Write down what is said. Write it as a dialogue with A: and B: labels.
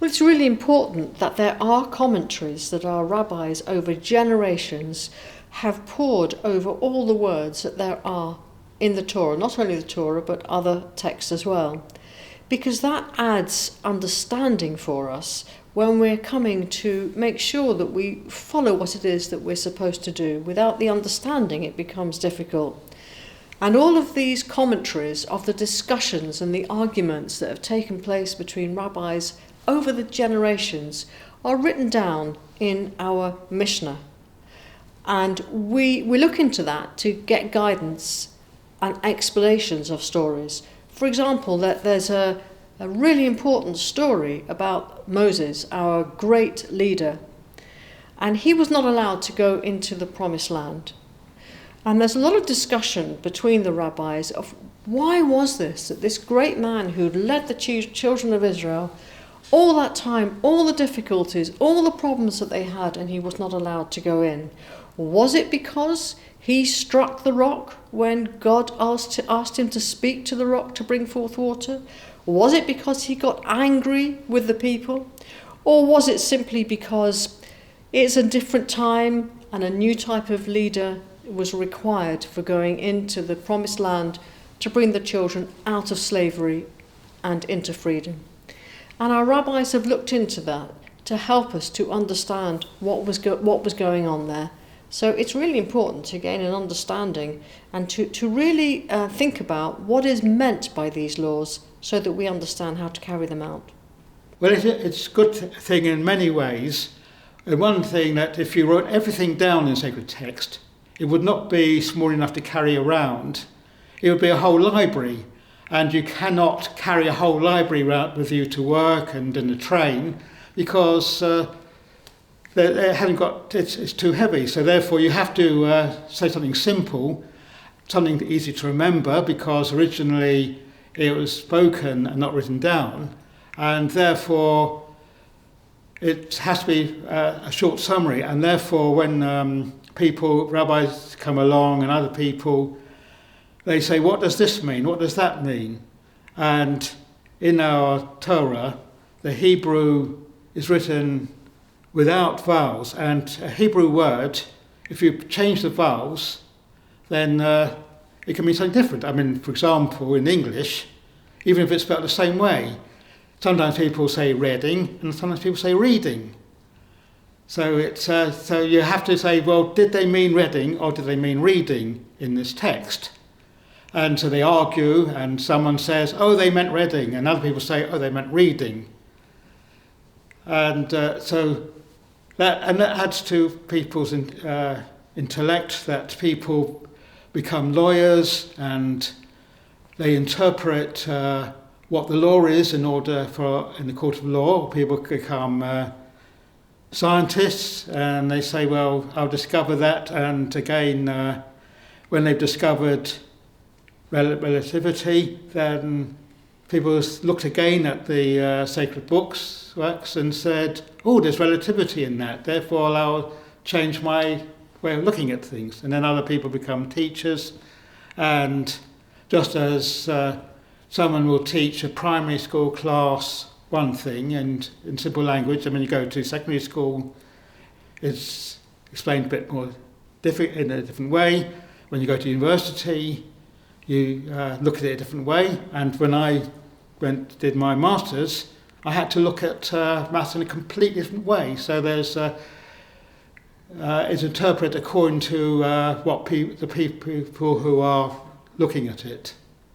A: Well, it's really important that there are commentaries that our rabbis over generations have poured over all the words that there are in the Torah, not only the Torah but other texts as well, because that adds understanding for us when we're coming to make sure that we follow what it is that we're supposed to do. Without the understanding, it becomes difficult. And all of these commentaries of the discussions and the arguments that have taken place between rabbis over the generations are written down in our Mishnah. And we look into that to get guidance and explanations of stories. For example, that there's a really important story about Moses, our great leader. And he was not allowed to go into the promised land. And there's a lot of discussion between the rabbis of why was this, that this great man who'd led the children of Israel all that time, all the difficulties, all the problems that they had, and he was not allowed to go in. Was it because he struck the rock when God asked him to speak to the rock to bring forth water? Was it because he got angry with the people? Or was it simply because it's a different time and a new type of leader was required for going into the promised land to bring the children out of slavery and into freedom? And our rabbis have looked into that to help us to understand what was going on there. So it's really important to gain an understanding and to really think about what is meant by these laws so that we understand how to carry them out.
B: Well, it's a good thing in many ways. And one thing that if you wrote everything down in sacred text, it would not be small enough to carry around. It would be a whole library. And you cannot carry a whole library around with you to work and in the train because they haven't got, it's too heavy. So therefore you have to say something simple, something easy to remember, because originally it was spoken and not written down. And therefore it has to be a short summary. And therefore when rabbis come along and other people, they say, what does this mean? What does that mean? And in our Torah, the Hebrew is written without vowels. And a Hebrew word, if you change the vowels, then it can mean something different. I mean, for example, in English, even if it's spelled the same way, sometimes people say reading and sometimes people say reading. So so you have to say, well, did they mean reading or did they mean reading in this text? And so they argue, and someone says, oh, they meant reading, and other people say, oh, they meant reading. And so that adds to people's intellect, that people become lawyers and they interpret what the law is in the court of law. People become scientists, and they say, well, I'll discover that, and again, when they've discovered relativity, then people looked again at the sacred works and said, oh, there's relativity in that, therefore I'll change my way of looking at things. And then other people become teachers, and just as someone will teach a primary school class one thing and in simple language, and when you go to secondary school it's explained a bit more in a different way. When you go to university you look at it a different way, and when I did my masters, I had to look at maths in a completely different way. So there's it's interpreted according to what the people who are looking at it.